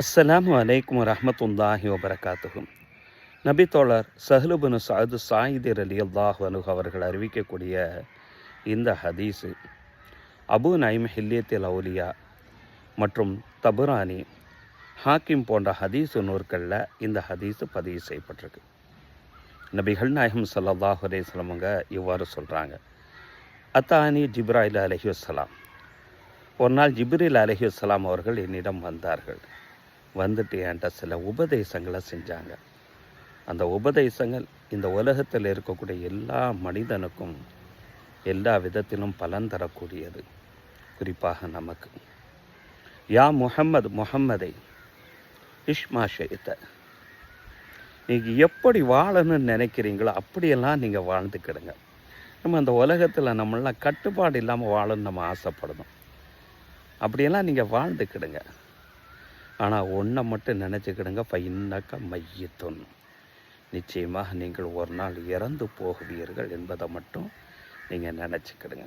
அஸ்ஸலாமு அலைக்கும் வரஹ்மத்துல்லாஹி வபரகாத்துஹு. நபி தோழர் சஹ்லுபின் சஅது சாயிதி ரலியல்லாஹு அன்ஹு அவர்கள் அறிவிக்கக்கூடிய இந்த ஹதீஸு அபு நைம் ஹில்லியத்தில் அவுலியா மற்றும் தபுரானி ஹாக்கிம் போன்ற ஹதீஸு நூற்களில் இந்த ஹதீஸு பதிவு செய்யப்பட்டிருக்கு. நபிகள் நாயகம் ஸல்லல்லாஹு அலைஹி வஸல்லமுங்க இவ்வாறு சொல்கிறாங்க. அத்தானி ஜிப்ராயில் அலைஹி வஸ்ஸலாம். ஒரு நாள் ஜிப்ரீல் அலைஹி வஸ்ஸலாம் அவர்கள் என்னிடம் வந்தார்கள். வந்துட்டு என்கிட்ட சில உபதேசங்களை செஞ்சாங்க. அந்த உபதேசங்கள் இந்த உலகத்தில் இருக்கக்கூடிய எல்லா மனிதனுக்கும் எல்லா விதத்திலும் பலன் தரக்கூடியது. குறிப்பாக நமக்கு. யா முஹம்மதை இஷ்மா ஷெய்த, நீங்கள் எப்படி வாழணும்னு நினைக்கிறீங்களோ அப்படியெல்லாம் நீங்கள் வாழ்ந்துக்கிடுங்க. நம்ம அந்த உலகத்தில் நம்மளாம் கட்டுப்பாடு இல்லாமல் வாழணும்னு நம்ம ஆசைப்படணும். அப்படியெல்லாம் நீங்கள் வாழ்ந்துக்கிடுங்க. ஆனால் ஒன்றை மட்டும் நினச்சிக்கிடுங்க, இன்னக்க மையத்துன், நிச்சயமாக நீங்கள் ஒரு நாள் இறந்து போகுவீர்கள் என்பதை மட்டும் நீங்கள் நினச்சிக்கிடுங்க.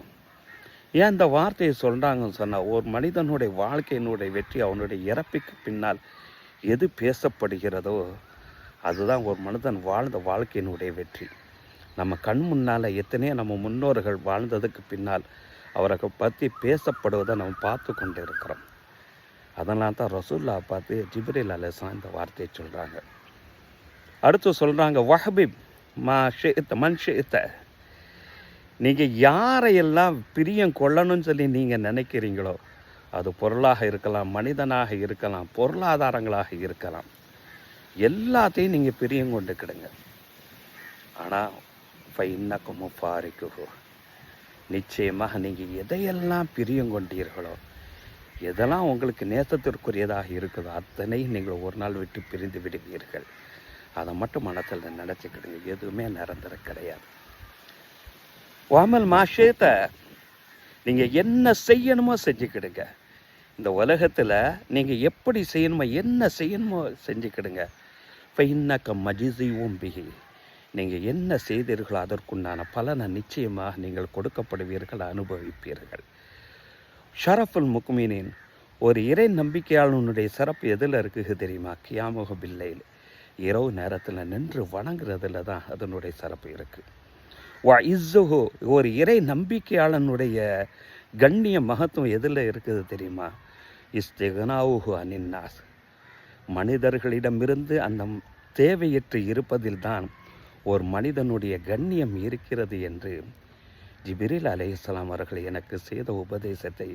ஏன் இந்த வார்த்தையை சொல்கிறாங்கன்னு சொன்னால், ஒரு மனிதனுடைய வாழ்க்கையினுடைய வெற்றி அவனுடைய இறப்புக்கு பின்னால் எது பேசப்படுகிறதோ அதுதான் ஒரு மனிதன் வாழ்ந்த வாழ்க்கையினுடைய வெற்றி. நம்ம கண் முன்னால் எத்தனையோ நம்ம முன்னோர்கள் வாழ்ந்ததுக்கு பின்னால் அவர்கள் பற்றி பேசப்படுவதை நம்ம பார்த்து கொண்டு இருக்கிறோம். அதனால தான் ரசூல்லா பார்த்து ஜிப்ரீல் அலைஹிஸ்ஸலாம் இந்த வார்த்தையை சொல்கிறாங்க. அடுத்து சொல்கிறாங்க, வஹபிப் மா ஷிஇத மன் ஷிஇத, நீங்கள் யாரையெல்லாம் பிரியம் கொள்ளணும்னு சொல்லி நீங்கள் நினைக்கிறீங்களோ, அது பொருளாக இருக்கலாம், மனிதனாக இருக்கலாம், பொருளாதாரங்களாக இருக்கலாம், எல்லாத்தையும் நீங்கள் பிரியம் கொண்டுக்கிடுங்க. ஆனால் இன்னக்க முஃபாரிக்குஹு, நிச்சயமாக நீங்கள் எதையெல்லாம் பிரியம் கொண்டீர்களோ, எதெல்லாம் உங்களுக்கு நேசத்திற்குரியதாக இருக்குதோ அத்தனையும் நீங்கள் ஒரு நாள் விட்டு பிரிந்து விடுவீர்கள். அதை மட்டும் மனத்தில் நினச்சிக்கிடுங்க. எதுவுமே நிரந்தர கிடையாது. வாமல் மாஷேத்த, நீங்கள் என்ன செய்யணுமோ செஞ்சுக்கிடுங்க. இந்த உலகத்தில் நீங்கள் எப்படி செய்யணுமோ என்ன செய்யணுமோ செஞ்சுக்கிடுங்க. இன்னக்க மஜிசியும் பிகி, நீங்கள் என்ன செய்தீர்களோ அதற்குண்டான பலனை நிச்சயமாக நீங்கள் கொடுக்கப்படுவீர்கள், அனுபவிப்பீர்கள். ஷரஃபுல் முக்மினின், ஒரு இறை நம்பிக்கையாளனுடைய சிறப்பு எதில் இருக்குது தெரியுமா? கியாமுக பில்லையில், இரவு நேரத்தில் நின்று வணங்குறதுல தான் அதனுடைய சிறப்பு இருக்குது. வா இஸ்ஸுஹு, ஒரு இறை நம்பிக்கையாளனுடைய கண்ணிய மகத்துவம் எதில் இருக்குது தெரியுமா? இஸ்திகனாவுஹு அனின்னாஸ், மனிதர்களிடமிருந்து அந்த தேவையற்று இருப்பதில் தான் ஒரு மனிதனுடைய கண்ணியம் இருக்கிறது என்று ஜிப்ரீல் அலைஹிஸ்ஸலாம் அவர்கள் எனக்கு செய்த உபதேசத்தை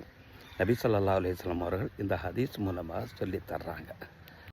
நபி ஸல்லல்லாஹு அலைஹி வஸல்லம் அவர்கள் இந்த ஹதீஸ் மூலமாக சொல்லித் தர்றாங்க.